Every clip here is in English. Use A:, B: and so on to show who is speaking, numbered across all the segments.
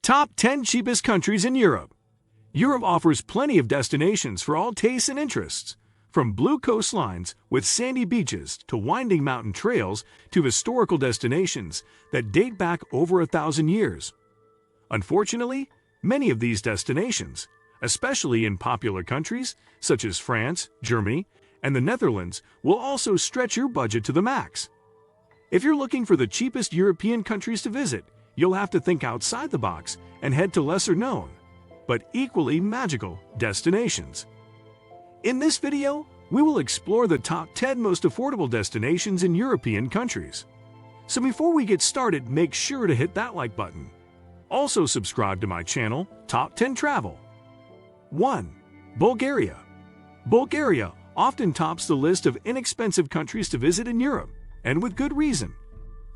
A: Top 10 cheapest countries in Europe. Europe offers plenty of destinations for all tastes and interests. From blue coastlines with sandy beaches to winding mountain trails to historical destinations that date back over 1,000 years. Unfortunately, many of these destinations, especially in popular countries such as France, Germany, and the Netherlands, will also stretch your budget to the max. If you're looking for the cheapest European countries to visit, you'll have to think outside the box and head to lesser-known, but equally magical destinations. In this video, we will explore the top 10 most affordable destinations in European countries. So before we get started, make sure to hit that like button. Also subscribe to my channel, Top 10 Travel. 1. Bulgaria. Bulgaria often tops the list of inexpensive countries to visit in Europe, and with good reason.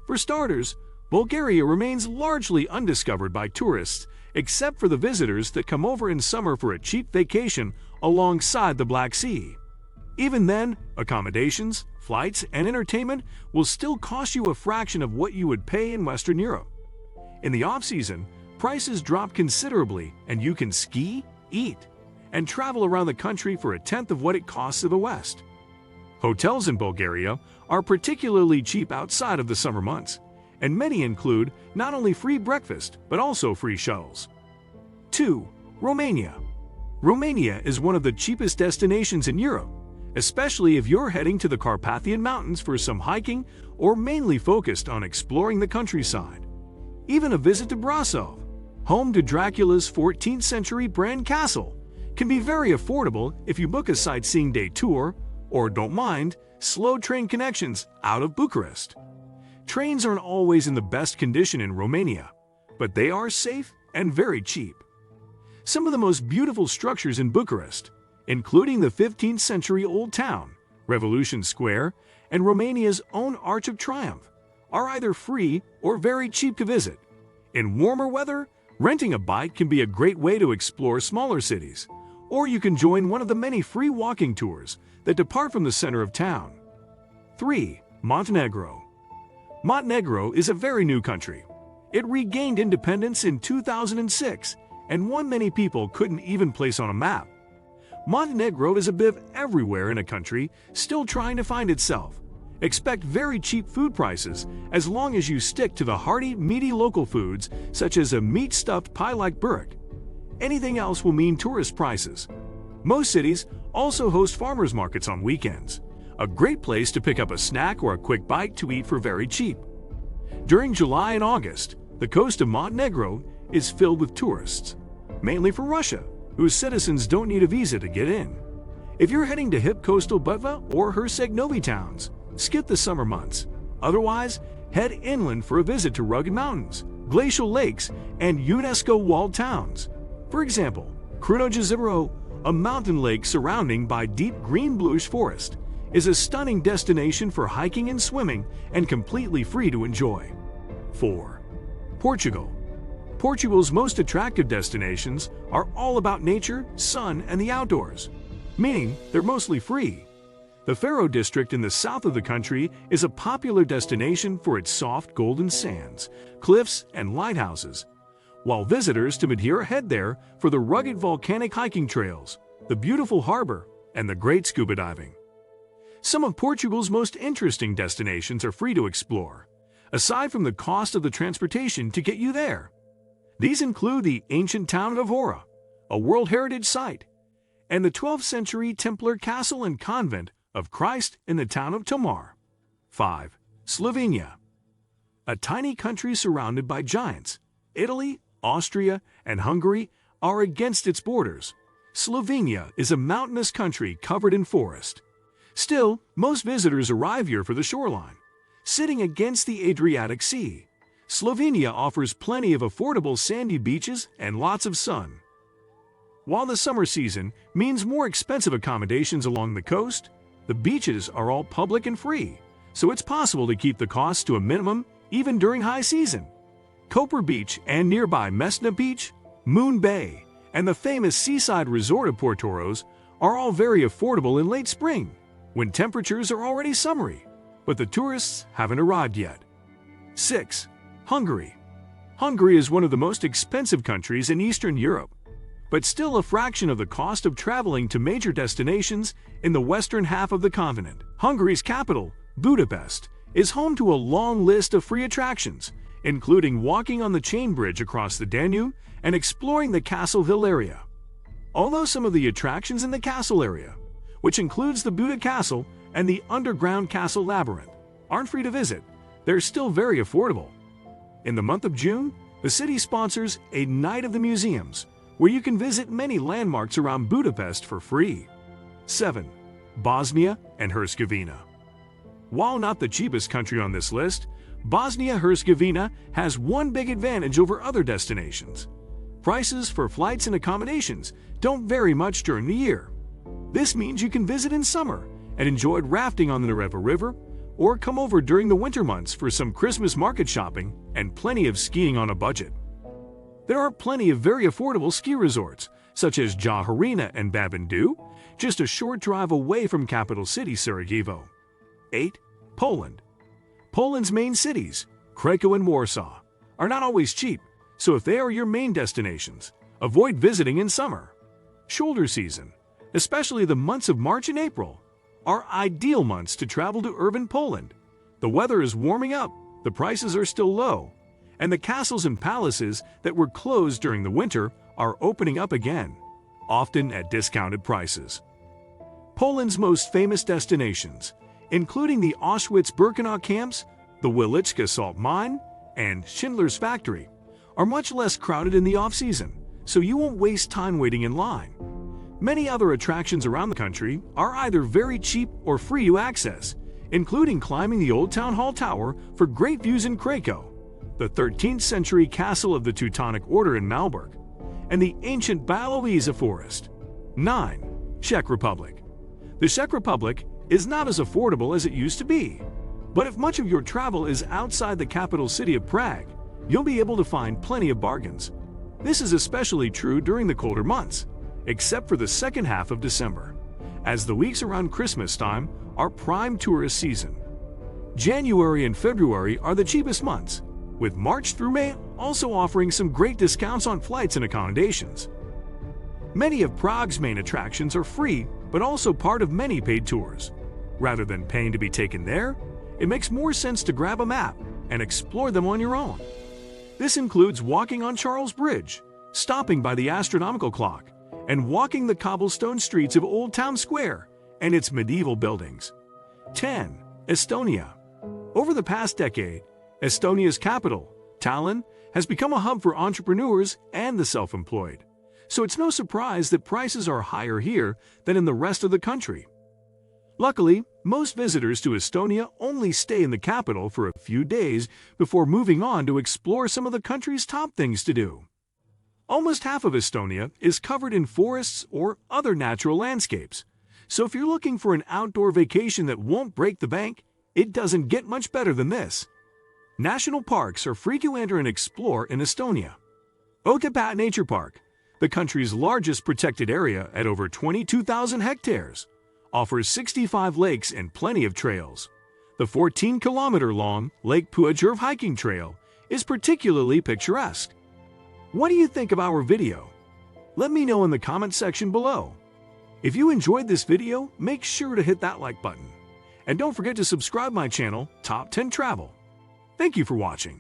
A: For starters, Bulgaria remains largely undiscovered by tourists, except for the visitors that come over in summer for a cheap vacation alongside the Black Sea. Even then, accommodations, flights, and entertainment will still cost you a fraction of what you would pay in Western Europe. In the off-season, prices drop considerably and you can ski, eat, and travel around the country for a tenth of what it costs in the West. Hotels in Bulgaria are particularly cheap outside of the summer months, and many include not only free breakfast but also free shuttles. 2. Romania. Romania is one of the cheapest destinations in Europe, especially if you're heading to the Carpathian Mountains for some hiking or mainly focused on exploring the countryside. Even a visit to Brasov, home to Dracula's 14th century Bran Castle, can be very affordable if you book a sightseeing day tour or don't mind slow train connections out of Bucharest. Trains aren't always in the best condition in Romania, but they are safe and very cheap. Some of the most beautiful structures in Bucharest, including the 15th century Old Town, Revolution Square, and Romania's own Arch of Triumph, are either free or very cheap to visit. In warmer weather, renting a bike can be a great way to explore smaller cities, or you can join one of the many free walking tours that depart from the center of town. 3. Montenegro. Montenegro is a very new country. It regained independence in 2006 and one many people couldn't even place on a map. Montenegro is a bit everywhere in a country still trying to find itself. Expect very cheap food prices as long as you stick to the hearty, meaty local foods such as a meat-stuffed pie like burek. Anything else will mean tourist prices. Most cities also host farmers markets on weekends, a great place to pick up a snack or a quick bite to eat for very cheap. During July and August, the coast of Montenegro is filled with tourists, mainly from Russia, whose citizens don't need a visa to get in. If you're heading to hip coastal Budva or Herceg-Novi towns, skip the summer months. Otherwise, head inland for a visit to rugged mountains, glacial lakes, and UNESCO walled towns. For example, Crno-Jezero, a mountain lake surrounding by deep green-bluish forest, is a stunning destination for hiking and swimming and completely free to enjoy. 4. Portugal. Portugal's most attractive destinations are all about nature, sun, and the outdoors, meaning they're mostly free. The Faro district in the south of the country is a popular destination for its soft golden sands, cliffs, and lighthouses, while visitors to Madeira head there for the rugged volcanic hiking trails, the beautiful harbor, and the great scuba diving. Some of Portugal's most interesting destinations are free to explore, aside from the cost of the transportation to get you there. These include the ancient town of Évora, a World Heritage Site, and the 12th century Templar Castle and Convent of Christ in the town of Tomar. 5. Slovenia. A tiny country surrounded by giants, Italy, Austria, and Hungary are against its borders. Slovenia is a mountainous country covered in forest. Still, most visitors arrive here for the shoreline, sitting against the Adriatic Sea. Slovenia offers plenty of affordable sandy beaches and lots of sun. While the summer season means more expensive accommodations along the coast, the beaches are all public and free, so it's possible to keep the costs to a minimum even during high season. Koper Beach and nearby Mesna Beach, Moon Bay, and the famous seaside resort of Portoros are all very affordable in late spring, when temperatures are already summery, but the tourists haven't arrived yet. 6. Hungary. Hungary is one of the most expensive countries in Eastern Europe, but still a fraction of the cost of traveling to major destinations in the western half of the continent. Hungary's capital, Budapest, is home to a long list of free attractions, including walking on the chain bridge across the Danube and exploring the Castle area. Although some of the attractions in the castle area, which includes the Buda Castle and the underground castle labyrinth, aren't free to visit, they're still very affordable. In the month of June, the city sponsors a Night of the Museums, where you can visit many landmarks around Budapest for free. 7. Bosnia and Herzegovina. While not the cheapest country on this list, Bosnia Herzegovina has one big advantage over other destinations. Prices for flights and accommodations don't vary much during the year. This means you can visit in summer and enjoy rafting on the Nereva River, or come over during the winter months for some Christmas market shopping and plenty of skiing on a budget. There are plenty of very affordable ski resorts, such as Jaharina and Babindu, just a short drive away from capital city Sarajevo. 8. Poland. Poland's main cities, Krakow and Warsaw, are not always cheap, so if they are your main destinations, avoid visiting in summer. Shoulder season, especially the months of March and April, are ideal months to travel to urban Poland. The weather is warming up, the prices are still low, and the castles and palaces that were closed during the winter are opening up again, often at discounted prices. Poland's most famous destinations, including the Auschwitz-Birkenau camps, the Wieliczka salt mine, and Schindler's factory, are much less crowded in the off-season, so you won't waste time waiting in line. Many other attractions around the country are either very cheap or free to access, including climbing the Old Town Hall Tower for great views in Krakow, the 13th century castle of the Teutonic Order in Malbork, and the ancient Balowiza Forest. 9. Czech Republic. The Czech Republic is not as affordable as it used to be, but if much of your travel is outside the capital city of Prague, you'll be able to find plenty of bargains. This is especially true during the colder months, except for the second half of December, as the weeks around Christmas time are prime tourist season. January and February are the cheapest months, with March through May also offering some great discounts on flights and accommodations. Many of Prague's main attractions are free, but also part of many paid tours. Rather than paying to be taken there, it makes more sense to grab a map and explore them on your own. This includes walking on Charles Bridge, stopping by the astronomical clock, and walking the cobblestone streets of Old Town Square and its medieval buildings. 10. Estonia. Over the past decade, Estonia's capital, Tallinn, has become a hub for entrepreneurs and the self-employed, so it's no surprise that prices are higher here than in the rest of the country. Luckily, most visitors to Estonia only stay in the capital for a few days before moving on to explore some of the country's top things to do. Almost half of Estonia is covered in forests or other natural landscapes, so if you're looking for an outdoor vacation that won't break the bank, it doesn't get much better than this. National parks are free to enter and explore in Estonia. Otepää Nature Park, the country's largest protected area at over 22,000 hectares, offers 65 lakes and plenty of trails. The 14-kilometer-long Lake Puajurv hiking trail is particularly picturesque. What do you think of our video? Let me know in the comment section below. If you enjoyed this video, make sure to hit that like button. And don't forget to subscribe my channel, Top 10 Travel. Thank you for watching.